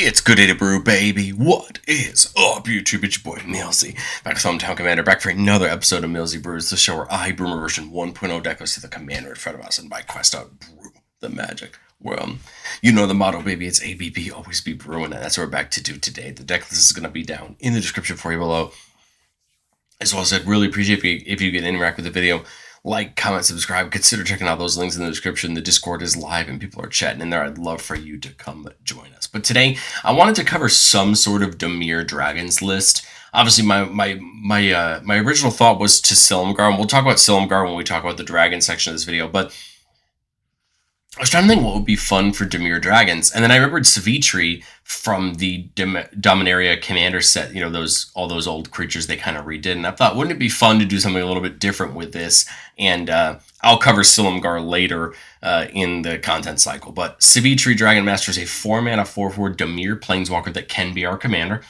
It's good day to brew, baby. What is up, YouTube? It's your boy, Millsy. Back with Hometown Commander, back for another episode of Millsy Brews, the show where I brew my version 1.0 deck to the commander in front of us and by quest out brew the magic. Well, you know the motto, baby. It's ABB, always be brewing, and that's what we're back to do today. The deck list is going to be down in the description for you below. As well as I'd really appreciate if you could interact with the video. Like, comment, subscribe, consider checking out those links in the description. The Discord is live and people are chatting in there. I'd love for you to come join us. But today, I wanted to cover some sort of Dimir Dragons list. Obviously, my original thought was to Silumgar, and we'll talk about Silumgar when we talk about the dragon section of this video, but I was trying to think what would be fun for Dimir Dragons, and then I remembered Sivitri from the Dominaria Commander set, you know, all those old creatures they kind of redid, and I thought, wouldn't it be fun to do something a little bit different with this? And I'll cover Silumgar later in the content cycle, but Sivitri Dragon Master is a 4-mana 4/4 Dimir Planeswalker that can be our commander.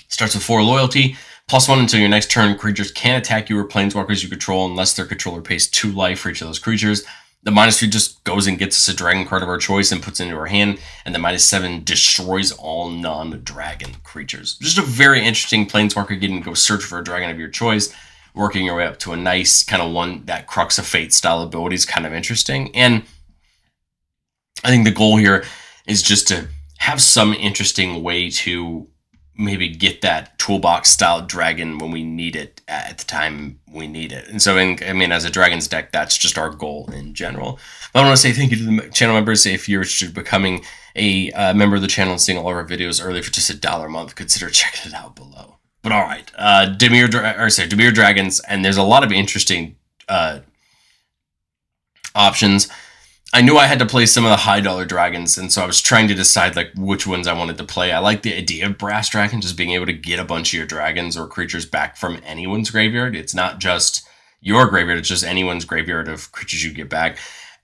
Starts with 4 loyalty, +1 until your next turn. Creatures can't attack you or planeswalkers you control unless their controller pays 2 life for each of those creatures. The -3 just goes and gets us a dragon card of our choice and puts it into our hand, and the -7 destroys all non-dragon creatures. Just a very interesting planeswalker, getting to go search for a dragon of your choice, working your way up to a nice kind of one, that Crux of Fate style ability is kind of interesting. And I think the goal here is just to have some interesting way to maybe get that toolbox style dragon when we need it at the time we need it. And so, I mean, as a dragons deck, that's just our goal in general. But I want to say thank you to the channel members. If you're interested in becoming a member of the channel and seeing all of our videos early for just $1 a month, consider checking it out below. But all right, Dimir Dragons, and there's a lot of interesting options. I knew I had to play some of the high dollar dragons, and so I was trying to decide like which ones I wanted to play. I like the idea of Brass Dragon, just being able to get a bunch of your dragons or creatures back from anyone's graveyard. It's not just your graveyard, it's just anyone's graveyard of creatures you get back.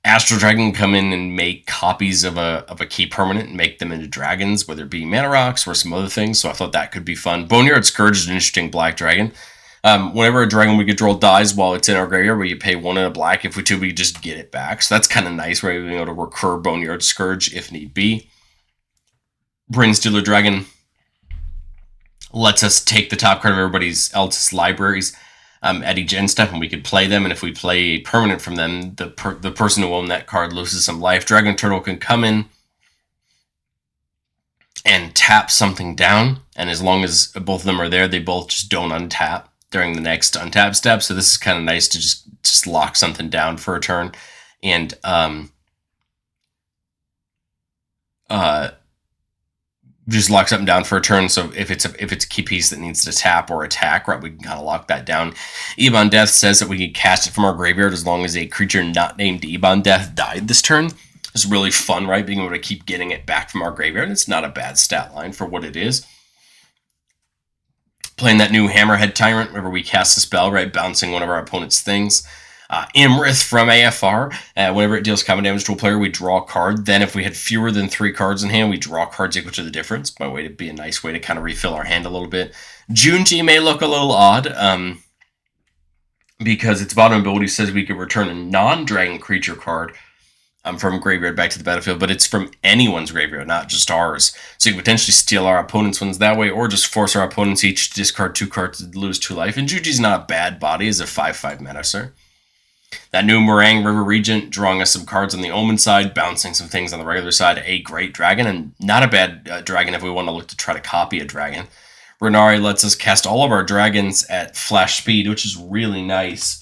Astral Dragon can come in and make copies of a key permanent and make them into dragons, whether it be mana rocks or some other things, so I thought that could be fun. Boneyard Scourge is an interesting black dragon. Whenever a dragon we control dies while it's in our graveyard, where you pay 1 and a black, if we do, we just get it back. So that's kind of nice. We're able to recur Boneyard Scourge if need be. Brainstealer Dragon lets us take the top card of everybody else's libraries at each end step, and we could play them. And if we play a permanent from them, the person who owned that card loses some life. Dragon Turtle can come in and tap something down, and as long as both of them are there, they both just don't untap during the next untap step. So this is kind of nice to just lock something down for a turn, and just lock something down for a turn. So if it's a key piece that needs to tap or attack, right, we can kind of lock that down. Ebon Death says that we can cast it from our graveyard as long as a creature not named Ebon Death died this turn. It's really fun, right? Being able to keep getting it back from our graveyard. It's not a bad stat line for what it is. Playing that new Hammerhead Tyrant, whenever we cast a spell, right, bouncing one of our opponent's things. Imrith from AFR, whenever it deals combat damage to a player, we draw a card. Then if we had fewer than 3 cards in hand, we draw cards equal to the difference, by way to be a nice way to kind of refill our hand a little bit. Junji may look a little odd, because its bottom ability says we could return a non-dragon creature card from graveyard back to the battlefield, but it's from anyone's graveyard, not just ours. So you can potentially steal our opponent's ones that way, or just force our opponents each to discard 2 cards to lose 2 life. And Juji's not a bad body as a 5/5 menacer. That new Meringue River Regent, drawing us some cards on the Omen side, bouncing some things on the regular side. A great dragon, and not a bad dragon if we want to look to try to copy a dragon. Renari lets us cast all of our dragons at flash speed, which is really nice.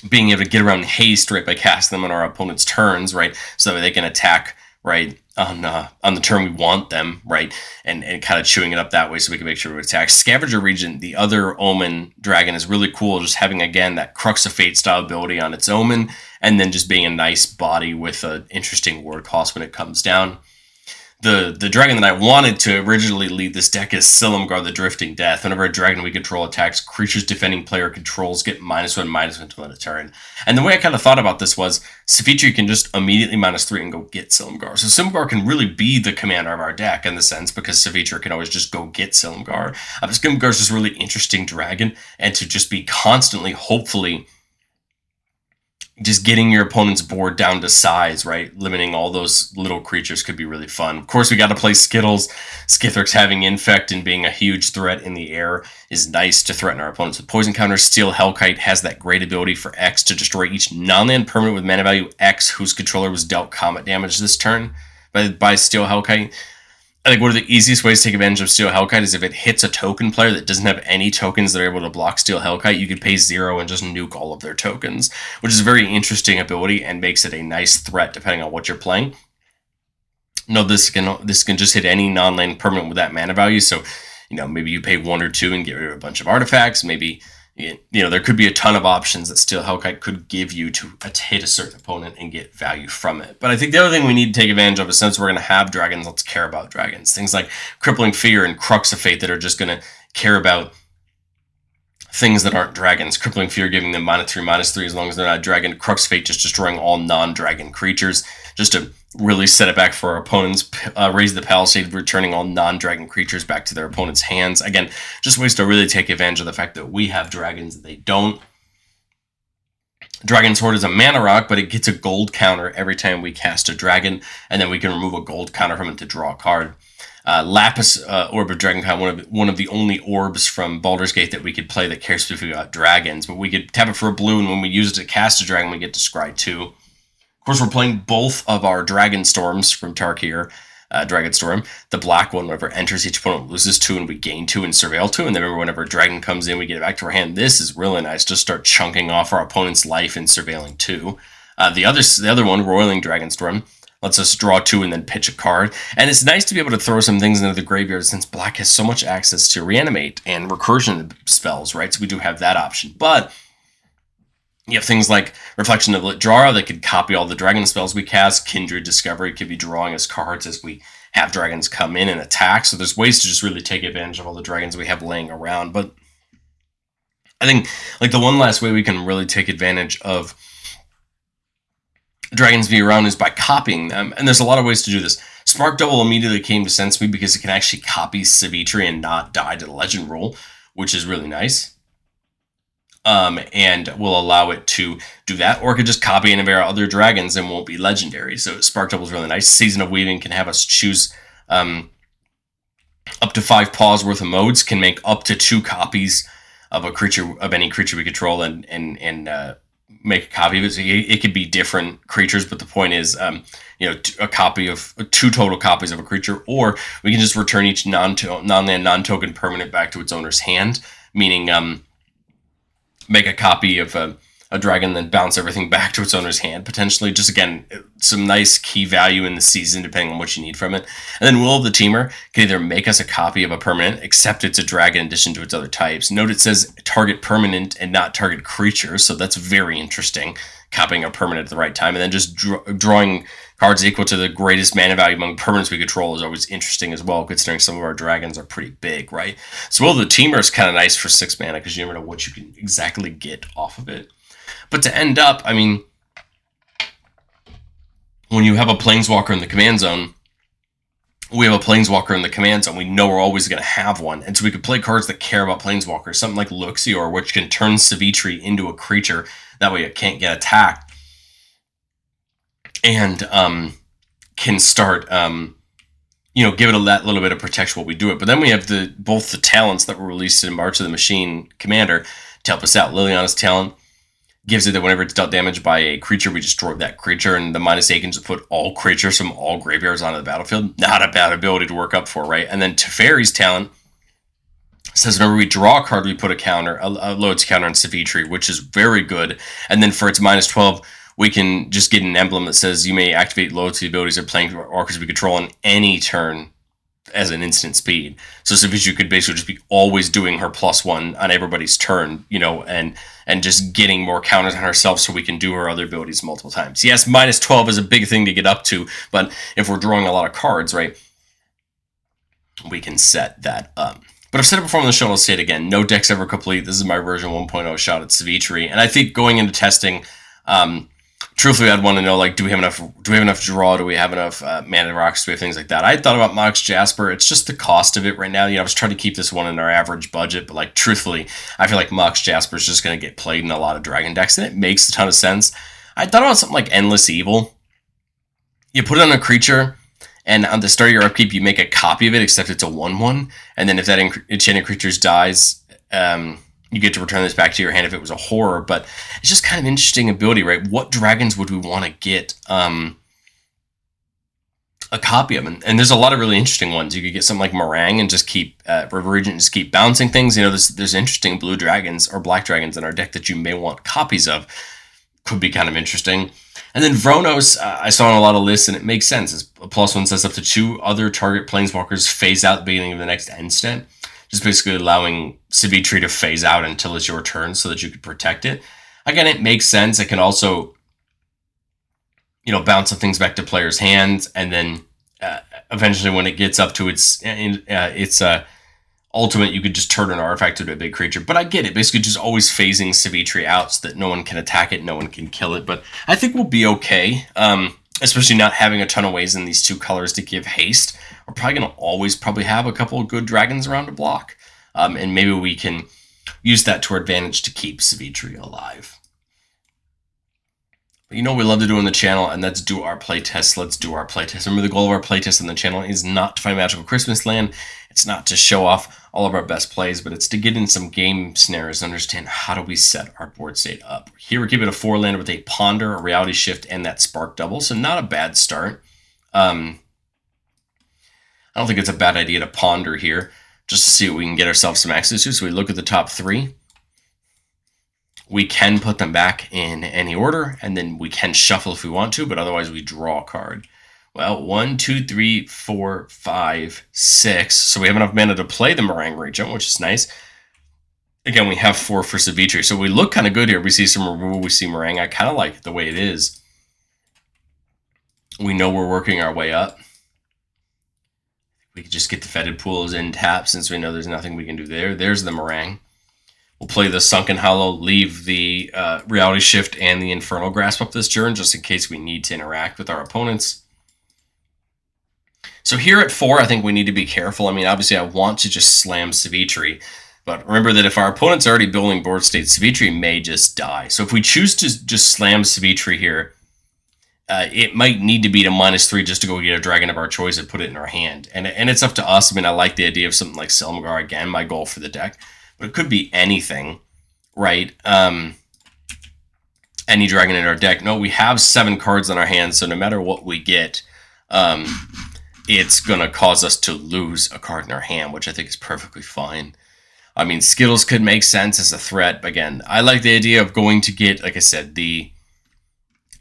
Being able to get around haste, right, by casting them on our opponent's turns, right, so that they can attack, right, on the turn we want them, right, and kind of chewing it up that way so we can make sure we attack. Scavenger Regent, the other Omen dragon, is really cool, just having, again, that Crux of Fate style ability on its Omen, and then just being a nice body with an interesting ward cost when it comes down. The dragon that I wanted to originally lead this deck is Silumgar the Drifting Death. Whenever a dragon we control attacks, creatures defending player controls get -1/-1 until end of turn. And the way I kind of thought about this was, Sivitri can just immediately -3 and go get Silumgar. So Silumgar can really be the commander of our deck in the sense, because Sivitri can always just go get Silumgar. Silumgar is just a really interesting dragon, and to just be constantly, hopefully, just getting your opponent's board down to size, right? Limiting all those little creatures could be really fun. Of course, we got to play Skittles. Skithrix having Infect and being a huge threat in the air is nice to threaten our opponents with poison counters. Steel Hellkite has that great ability for X to destroy each non-land permanent with mana value X whose controller was dealt combat damage this turn by Steel Hellkite. I think one of the easiest ways to take advantage of Steel Hellkite is if it hits a token player that doesn't have any tokens that are able to block Steel Hellkite, you could pay 0 and just nuke all of their tokens, which is a very interesting ability and makes it a nice threat depending on what you're playing. No, this can just hit any non-land permanent with that mana value, so maybe you pay 1 or 2 and get rid of a bunch of artifacts. Maybe there could be a ton of options that Steel Hellkite could give you to hit a certain opponent and get value from it. But I think the other thing we need to take advantage of is, since we're going to have dragons, let's care about dragons. Things like Crippling Fear and Crux of Fate that are just going to care about things that aren't dragons. Crippling Fear giving them -3/-3 as long as they're not dragon. Crux of Fate just destroying all non-dragon creatures, just to really set it back for our opponents. Raise the Palisade, returning all non-dragon creatures back to their opponent's hands. Again, just ways to really take advantage of the fact that we have dragons that they don't. Dragon's Horde is a mana rock, but it gets a gold counter every time we cast a dragon, and then we can remove a gold counter from it to draw a card. Lapis Orb of Dragonkind, one of the only orbs from Baldur's Gate that we could play that cares specifically about dragons, but we could tap it for a blue, and when we use it to cast a dragon, we get to scry 2. Of course, we're playing both of our Dragon Storms from Tarkir. Dragon Storm, the black one, whenever it enters, each opponent loses 2 and we gain 2 and surveil 2. And then remember, whenever a dragon comes in, we get it back to our hand. This is really nice. Just start chunking off our opponent's life and surveilling 2. The other one, Roiling Dragon Storm, lets us draw 2 and then pitch a card. And it's nice to be able to throw some things into the graveyard, since black has so much access to reanimate and recursion spells, right? So we do have that option. But you have things like Reflection of Littdrara that could copy all the dragon spells we cast. Kindred Discovery could be drawing us cards as we have dragons come in and attack. So there's ways to just really take advantage of all the dragons we have laying around. But I think the one last way we can really take advantage of dragons being around is by copying them. And there's a lot of ways to do this. Spark Double immediately came to sense me because it can actually copy Sivitri and not die to the legend rule, which is really nice. And will allow it to do that, or it could just copy any of our other dragons and won't be legendary. So Spark Double is really nice. Season of Weaving can have us choose up to 5 paws worth of modes, can make up to 2 copies of a creature, of any creature we control, and make a copy of it. So it could be different creatures, but the point is, a copy of 2 total copies of a creature, or we can just return each non-land, non-token permanent back to its owner's hand, meaning make a copy of a dragon, then bounce everything back to its owner's hand, potentially. Just, again, some nice key value in the season, depending on what you need from it. And then Will of the Teamer can either make us a copy of a permanent, except it's a dragon in addition to its other types. Note it says target permanent and not target creature, so that's very interesting, copying a permanent at the right time. And then just drawing cards equal to the greatest mana value among permanents we control is always interesting as well, considering some of our dragons are pretty big, right? So Will of the Teamer is kind of nice for 6 mana, because you never know what you can exactly get off of it. But to end up, I mean, when you have a Planeswalker in the command zone, we have a Planeswalker in the command zone. We know we're always going to have one. And so we could play cards that care about Planeswalkers, something like Luxior, which can turn Sivitri into a creature. That way it can't get attacked. And can start, give it that little bit of protection while we do it. But then we have both the talents that were released in March of the Machine Commander to help us out. Liliana's talent gives it that whenever it's dealt damage by a creature, we destroy that creature, and the -8 can just put all creatures from all graveyards onto the battlefield. Not a bad ability to work up for, right? And then Teferi's talent says whenever we draw a card, we put a loads counter on Sivitri, which is very good. And then for its -12, we can just get an emblem that says you may activate loyalty abilities of playing orcas we control on any turn as an instant speed. So Sivitri could basically just be always doing her +1 on everybody's turn, and just getting more counters on herself so we can do her other abilities multiple times. Yes, -12 is a big thing to get up to, but if we're drawing a lot of cards, right, we can set that up. But I've said it before on the show, I'll say it again. No deck's ever complete. This is my version 1.0 shot at Sivitri. And I think going into testing, truthfully, I'd want to know, do we have enough draw? Do we have enough mana rocks? Do we have things like that? I thought about Mox Jasper. It's just the cost of it right now. I was trying to keep this one in our average budget, but truthfully, I feel like Mox Jasper is just going to get played in a lot of dragon decks, and it makes a ton of sense. I thought about something like Endless Evil. You put it on a creature, and on the start of your upkeep, you make a copy of it, except it's a 1/1. And then if that enchanted creature dies, you get to return this back to your hand if it was a horror. But it's just kind of an interesting ability, right? What dragons would we want to get a copy of? And there's a lot of really interesting ones. You could get something like Meringue and just keep River Regent, just keep bouncing things. You know, there's interesting blue dragons or black dragons in our deck that you may want copies of. Could be kind of interesting. And then Vronos, I saw on a lot of lists, and it makes sense. It's a +1 says up to 2 other target planeswalkers phase out at the beginning of the next end step. Just basically allowing Sivitri to phase out until it's your turn so that you can protect it. Again, it makes sense. It can also, you know, bounce some things back to players' hands, and then eventually when it gets up to its ultimate, you could just turn an artifact into a big creature. But I get it. Basically just always phasing Sivitri out so that no one can attack it, no one can kill it. But I think we'll be okay, especially not having a ton of ways in these 2 colors to give haste. We're probably going to always probably have a couple of good dragons around to block. And maybe we can use that to our advantage to keep Sivitri alive. But you know what we love to do on the channel, and that's do our playtests. Let's do our playtest. Remember, the goal of our playtest on the channel is not to find magical Christmas land. It's not to show off all of our best plays, but it's to get in some game scenarios and understand how do we set our board state up. Here we're keeping a 4-lander with a Ponder, a Reality Shift, and that Spark Double, so not a bad start. I don't think it's a bad idea to ponder here, just to see what we can get ourselves some access to. So we look at the top 3. We can put them back in any order, and then we can shuffle if we want to, but otherwise we draw a card. Well, 1, 2, 3, 4, 5, 6. So we have enough mana to play the Meringue Regent, which is nice. Again, we have 4 for Sivitri, so we look kind of good here. We see some removal, we see Meringue. I kind of like it the way it is. We know we're working our way up. We could just get the Fetid Pools in tap since we know there's nothing we can do there. There's the Meringue. We'll play the Sunken Hollow, leave the Reality Shift and the Infernal Grasp up this turn, just in case we need to interact with our opponents. So here at 4, I think we need to be careful. I mean, obviously I want to just slam Sivitri, but remember that if our opponent's already building board state, Sivitri may just die. So if we choose to just slam Sivitri here, it might need to be to -3 just to go get a dragon of our choice and put it in our hand. And it's up to us. I mean, I like the idea of something like Silumgar, again, my goal for the deck. But it could be anything, right? Any dragon in our deck. No, we have 7 cards in our hands, so no matter what we get, it's going to cause us to lose a card in our hand, which I think is perfectly fine. I mean, Skittles could make sense as a threat. But again, I like the idea of going to get, like I said, the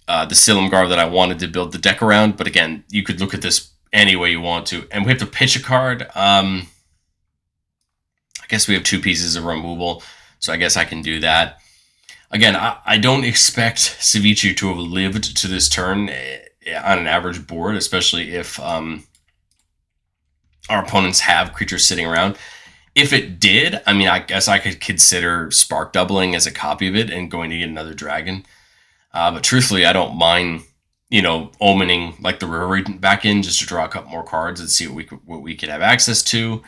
Silumgar that I wanted to build the deck around. But again, you could look at this any way you want to. And we have to pitch a card. I guess we have 2 pieces of removal, so I guess I can do that. Again, I don't expect Sivitri to have lived to this turn on an average board, especially if our opponents have creatures sitting around. If it did, I mean, I guess I could consider Spark Doubling as a copy of it and going to get another dragon. But truthfully, I don't mind, you know, omening like the River Regent back in just to draw a couple more cards and see what we could have access to.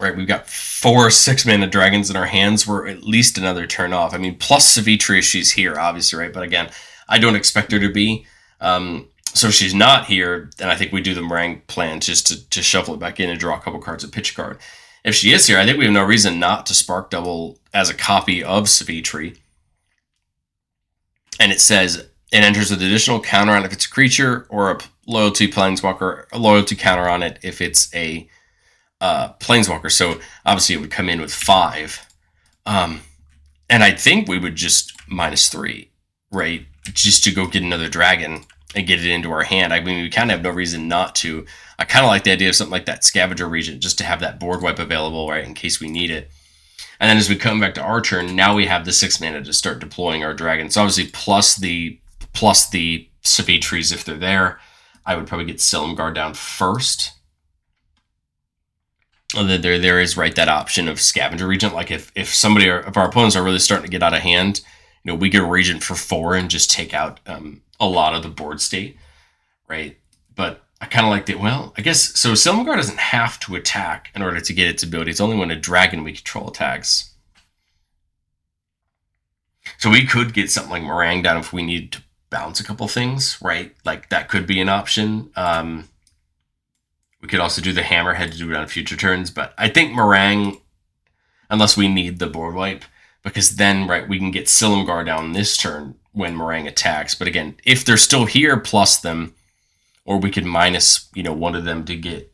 Right, we've got 4 6-mana dragons in our hands. We're at least another turn off. I mean, plus Sivitri if she's here, obviously, right? But again, I don't expect her to be. So if she's not here, then I think we do the Meringue plan just to shuffle it back in and draw a couple cards and pitch a card. If she is here, I think we have no reason not to Spark Double as a copy of Sivitri. And it says, it enters with additional counter on it if it's a creature, or a loyalty planeswalker, a loyalty counter on it if it's a planeswalker. So obviously it would come in with 5. And I think we would just -3, right? Just to go get another dragon and get it into our hand. I mean, we kind of have no reason not to. I kind of like the idea of something like that Scavenger Regent, just to have that board wipe available, right, in case we need it. And then as we come back to our turn, now we have the 6 mana to start deploying our dragons. So obviously plus the Sivitris if they're there. I would probably get Silumgar down first. There is, right, that option of Scavenger Regent. Like if our opponents are really starting to get out of hand, you know, we get a Regent for 4 and just take out a lot of the board state, right? But I kind of like that. Well, I guess so. Silumgar doesn't have to attack in order to get its ability. It's only when a dragon we control attacks. So we could get something like Meringue down if we need to bounce a couple things, right? Like that could be an option. We could also do the Hammerhead to do it on future turns, but I think Meringue, unless we need the board wipe, because then, right, we can get Silumgar down this turn when Meringue attacks. But again, if they're still here, plus them, or we could minus, one of them to get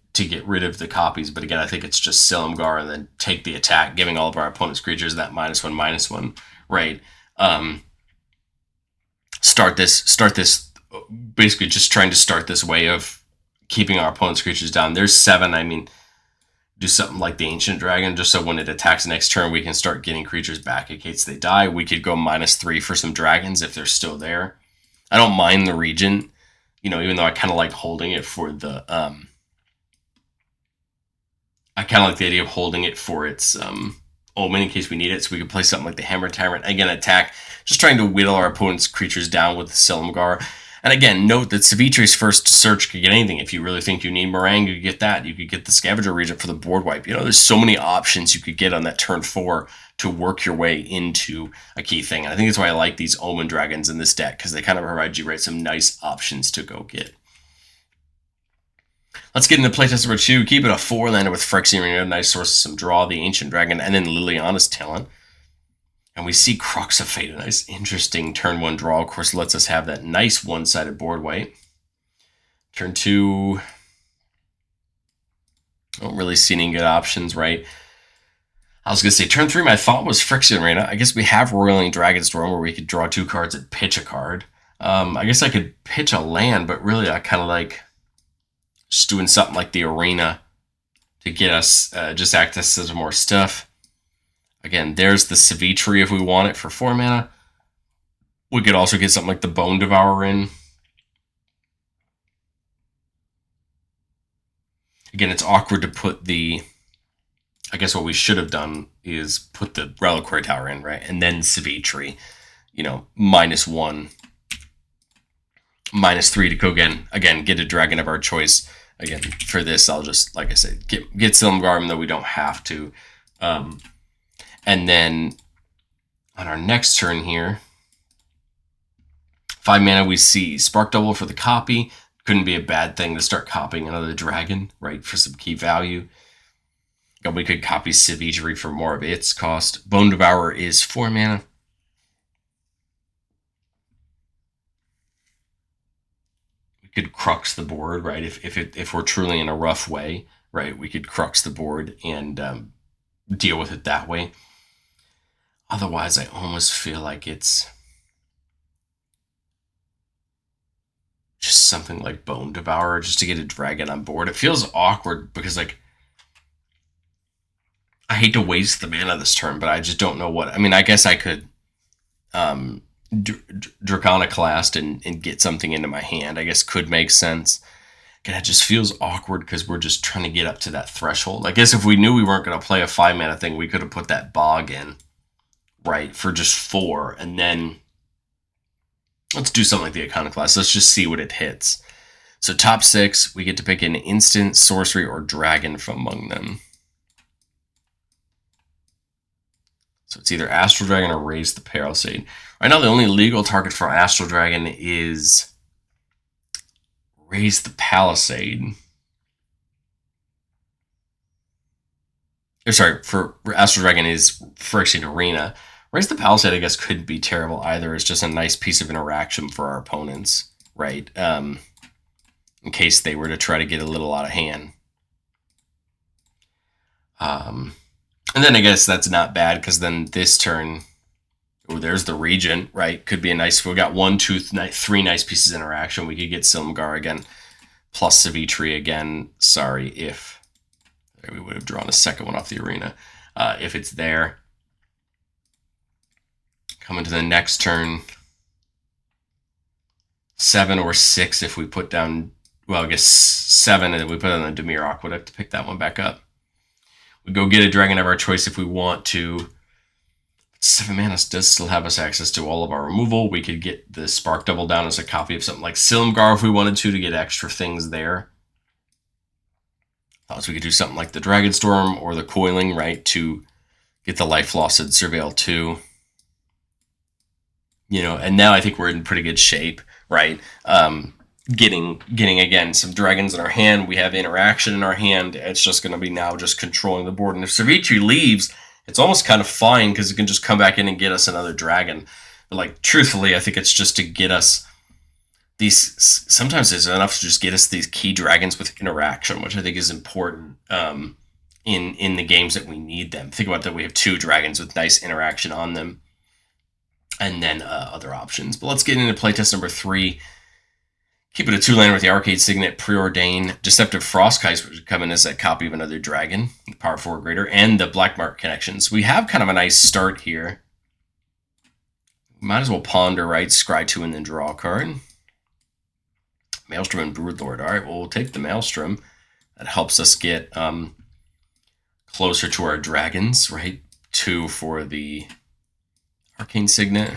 rid of the copies. But again, I think it's just Silumgar and then take the attack, giving all of our opponent's creatures that -1/-1, right? Start this, basically just trying to start this way of keeping our opponent's creatures down. There's 7. I mean, do something like the Ancient Dragon, just so when it attacks next turn, we can start getting creatures back in case they die. We could go -3 for some dragons if they're still there. I don't mind the Regent, even though I kind of like holding it for the... I kind of like the idea of holding it for its Omen in case we need it, so we could play something like the Hammer Tyrant. Again, attack, just trying to whittle our opponent's creatures down with the Silumgar. And again, note that Savitri's first search could get anything. If you really think you need Meringue, you could get that. You could get the Scavenger Regent for the board wipe. There's so many options you could get on that turn 4 to work your way into a key thing. And I think that's why I like these Omen Dragons in this deck, because they kind of provide you, right, some nice options to go get. Let's get into playtest number 2. Keep it a 4-lander with Phyrexian Arena. Nice source of some draw, the Ancient Dragon, and then Liliana's Talon. And we see Crux of Fate, a nice, interesting turn 1 draw. Of course, lets us have that nice one-sided board wipe. Turn 2, don't really see any good options, right? I was going to say, turn 3, my thought was Phyrexian Arena. I guess we have Roiling Dragonstorm where we could draw 2 cards and pitch a card. I guess I could pitch a land, but really I kind of like just doing something like the Arena to get us, just access to some more stuff. Again, there's the Sivitri if we want it for 4 mana. We could also get something like the Bone Devourer in. Again, it's awkward to put the... I guess what we should have done is put the Reliquary Tower in, right? And then Sivitri, -1, -3 to go again, get a dragon of our choice. Again, for this, I'll just, like I said, get Silumgar, even though we don't have to. And then on our next turn here, 5 mana, we see Spark Double for the copy. Couldn't be a bad thing to start copying another dragon, right, for some key value. We could copy Sivitri for more of its cost. Bone Devourer is 4 mana. We could Crux the board, right, if we're truly in a rough way, right, we could Crux the board and deal with it that way. Otherwise, I almost feel like it's just something like Bone Devourer just to get a dragon on board. It feels awkward because, like, I hate to waste the mana this turn, but I just don't know what... I mean, I guess I could Draconic and get something into my hand. I guess could make sense. Again, it just feels awkward because we're just trying to get up to that threshold. I guess if we knew we weren't going to play a 5 mana thing, we could have put that Bog in, right, for just 4, and then let's do something like the Iconoclast. Let's just see what it hits. So top 6, we get to pick an instant, sorcery, or dragon from among them. So it's either Astral Dragon or Raise the Palisade. Right now, the only legal target for Astral Dragon is Raise the Palisade. Or sorry, for Astral Dragon is Phyrexian Arena. Raise the Palisade, I guess, couldn't be terrible either. It's just a nice piece of interaction for our opponents, right? In case they were to try to get a little out of hand. And then I guess that's not bad, because then this turn, oh, there's the Regent, right? Could be a nice, we got 1, 2, 3 nice pieces of interaction. We could get Silumgar again, plus Sivitri again. Sorry if, we would have drawn a second one off the Arena. If it's there. Coming to the next turn, 7 or 6 if we put down, well, I guess 7, and then we put on the Dimir Aqueduct to pick that one back up. We go get a dragon of our choice if we want to. 7 mana does still have us access to all of our removal. We could get the Spark Double down as a copy of something like Silumgar if we wanted to get extra things there. Thought we could do something like the Dragonstorm or the Coiling, right, to get the Life Lost and Surveil 2. You know, and now I think we're in pretty good shape, right? Getting again some dragons in our hand. We have interaction in our hand. It's just going to be now just controlling the board. And if Sivitri leaves, it's almost kind of fine because it can just come back in and get us another dragon. But like truthfully, I think it's just to get us these. Sometimes it's enough to just get us these key dragons with interaction, which I think is important in the games that we need them. Think about that. We have 2 dragons with nice interaction on them, and then other options. But let's get into playtest number 3. Keep it a 2-laner with the Arcade Signet, Preordain, Deceptive Frostkite, which would come in as a copy of another dragon, Power 4 greater, and the Black Mark connections. We have kind of a nice start here. Might as well ponder, right? Scry 2 and then draw a card. Maelstrom and Broodlord. All right, well, we'll take the Maelstrom. That helps us get closer to our dragons, right? 2 for the Arcane Signet.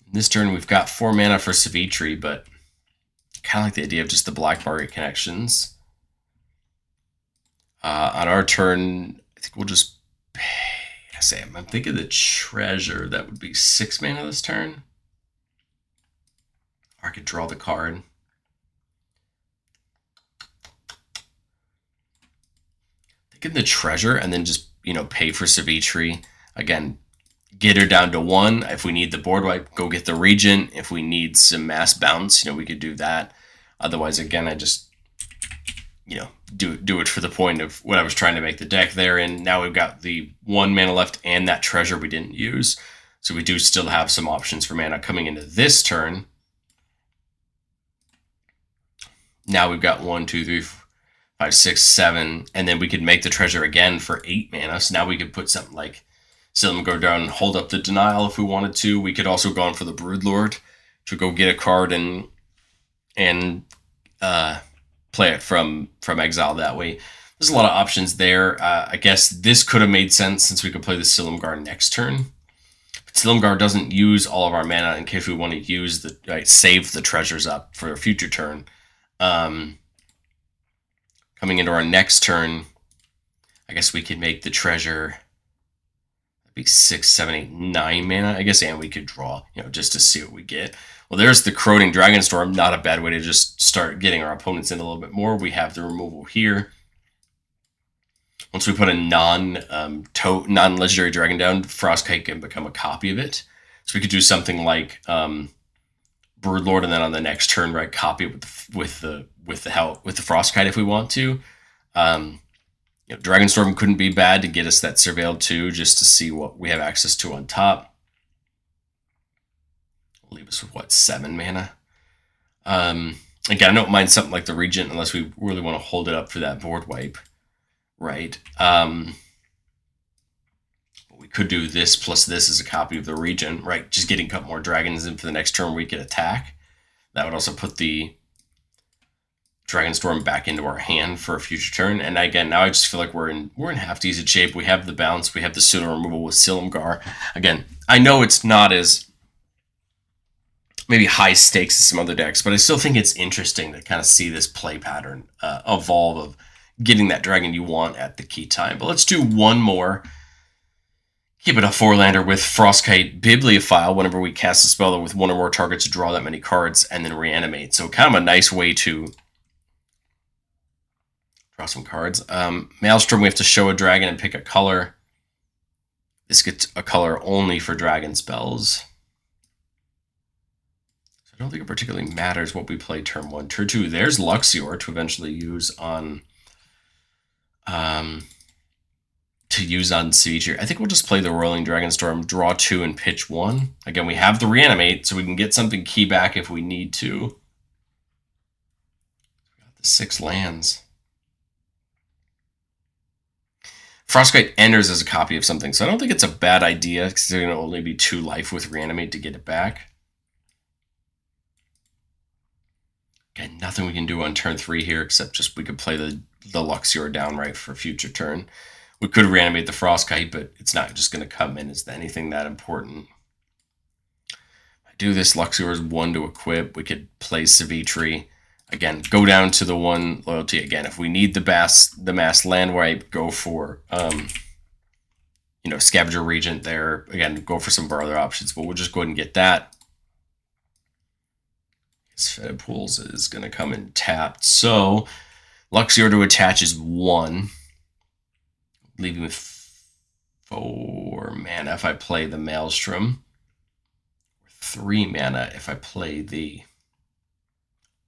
This turn, we've got 4 mana for Sivitri, but kind of like the idea of just the Black Market connections. On our turn, I think we'll just pay. I'm thinking the Treasure. That would be 6 mana this turn. Or I could draw the card. Thinking the Treasure and then just, pay for Sivitri. Again, get her down to 1. If we need the board wipe, go get the Regent. If we need some mass bounce, we could do that. Otherwise, again, I just, do it for the point of what I was trying to make the deck there. And now we've got the 1 mana left and that Treasure we didn't use. So we do still have some options for mana coming into this turn. Now we've got 1, 2, 3, 5, 6, 7. And then we could make the Treasure again for 8 mana. So now we could put something like Silum go down and hold up the Denial if we wanted to. We could also go on for the Broodlord to go get a card and play it from exile that way. There's a lot of options there. I guess this could have made sense since we could play the Silumgar next turn. But Silumgar doesn't use all of our mana in case we want to use save the treasures up for a future turn. Coming into our next turn, I guess we could make the Treasure 6, 7, 8, 9 mana, I guess, and we could draw, just to see what we get. Well, there's the Corroding Dragonstorm. Not a bad way to just start getting our opponents in a little bit more. We have the removal here. Once we put a non-legendary dragon down, Frostkite can become a copy of it. So we could do something like Broodlord, and then on the next turn, right, copy it with the Frostkite if we want to. Dragonstorm couldn't be bad to get us that Surveilled 2 just to see what we have access to on top. Leave us with, 7 mana? Again, I don't mind something like the Regent unless we really want to hold it up for that board wipe, right? We could do this plus this as a copy of the Regent, right? Just getting a couple more dragons in for the next turn we could attack. That would also put the Dragonstorm back into our hand for a future turn. And again, now I just feel like we're in half decent shape. We have the bounce. We have the Sooner removal with Silumgar. Again, I know it's not as maybe high stakes as some other decks, but I still think it's interesting to kind of see this play pattern evolve of getting that dragon you want at the key time. But let's do one more. Keep it a 4-lander with Frostkite Bibliophile. Whenever we cast a spell with 1 or more targets, draw that many cards and then reanimate. So kind of a nice way to draw some cards. Maelstrom, we have to show a dragon and pick a color. This gets a color only for dragon spells. So I don't think it particularly matters what we play turn 1. Turn 2, there's Luxior to eventually use on Sivitri. I think we'll just play the Rolling Dragonstorm, draw 2 and pitch 1. Again, we have the reanimate, so we can get something key back if we need to. We got the 6 lands. Frostkite enters as a copy of something, so I don't think it's a bad idea, because there's going to only be 2 life with reanimate to get it back. Okay, nothing we can do on turn 3 here, except just we could play the Luxior down right for a future turn. We could reanimate the Frostkite, but it's not just going to come in as anything that important. I do this, Luxior is 1 to equip. We could play Sivitri. Again, go down to the 1 loyalty. Again, if we need the mass land wipe, go for Scavenger Regent there. Again, go for some of our other options, but we'll just go ahead and get that. His Fed Pools is going to come in tapped. So Luxior to attach is 1. Leaving with 4 mana if I play the Maelstrom. 3 mana if I play the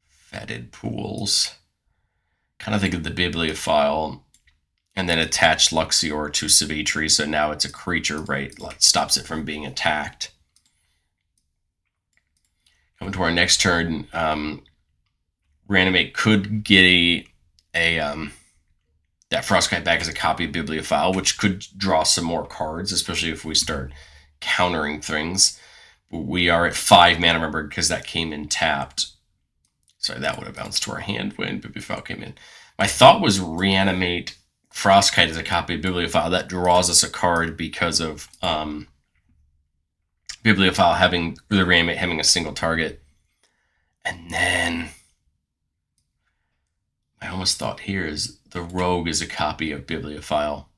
Fetid Pools. Kind of think of the Bibliophile. And then attach Luxior to Sivitri, so now it's a creature, right? Stops it from being attacked. Coming to our next turn, Reanimate could get that Frostkite back as a copy of Bibliophile, which could draw some more cards, especially if we start countering things. We are at 5 mana, remember, because that came in tapped. Sorry, that would have bounced to our hand when Bibliophile came in. My thought was Reanimate Frostkite as a copy of Bibliophile. That draws us a card because of Bibliophile having the Reanimate having a single target. And then my almost thought here is the Rogue is a copy of Bibliophile.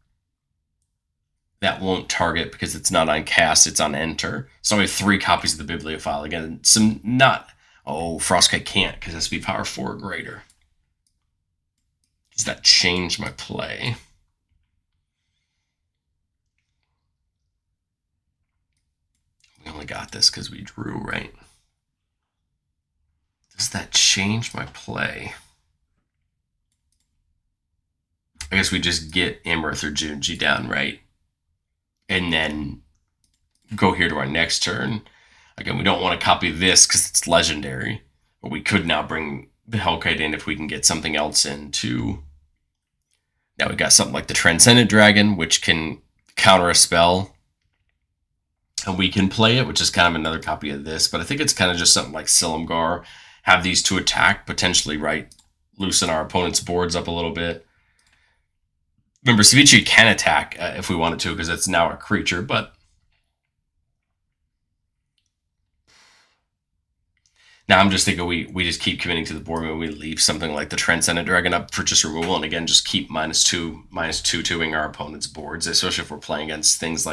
That won't target because it's not on cast, it's on enter. So we have 3 copies of the Bibliophile. Again, Frostkite can't because it has to be power 4 or greater. Does that change my play? We only got this because we drew, right? Does that change my play? I guess we just get Amorth or Junji down, right? And then go here to our next turn. Again, we don't want to copy this because it's legendary. But we could now bring the Hellkite in if we can get something else into. Now we got something like the Transcendent Dragon, which can counter a spell. And we can play it, which is kind of another copy of this. But I think it's kind of just something like Silumgar. Have these 2 attack, potentially, right? Loosen our opponent's boards up a little bit. Remember, Sivitri can attack if we wanted to, because it's now a creature, but now I'm just thinking we just keep committing to the board when we leave something like the Transcendent Dragon up for just removal, and again, just keep -2/-2ing our opponent's boards, especially if we're playing against things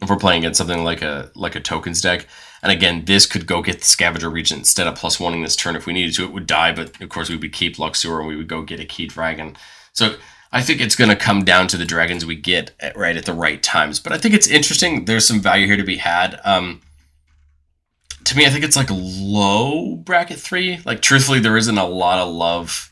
if we're playing against something like a tokens deck. And again, this could go get the Scavenger Regent instead of +1ing this turn if we needed to. It would die, but of course we would keep Luxior and we would go get a Key Dragon. So I think it's going to come down to the dragons we get at the right times. But I think it's interesting. There's some value here to be had. To me, I think it's like low bracket 3. Like, truthfully, there isn't a lot of love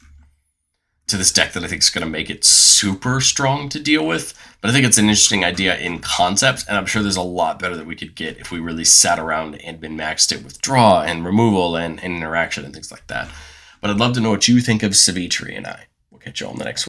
to this deck that I think is going to make it super strong to deal with. But I think it's an interesting idea in concept, and I'm sure there's a lot better that we could get if we really sat around and min-maxed it with draw and removal and interaction and things like that. But I'd love to know what you think of Sivitri, and I will catch you on the next one.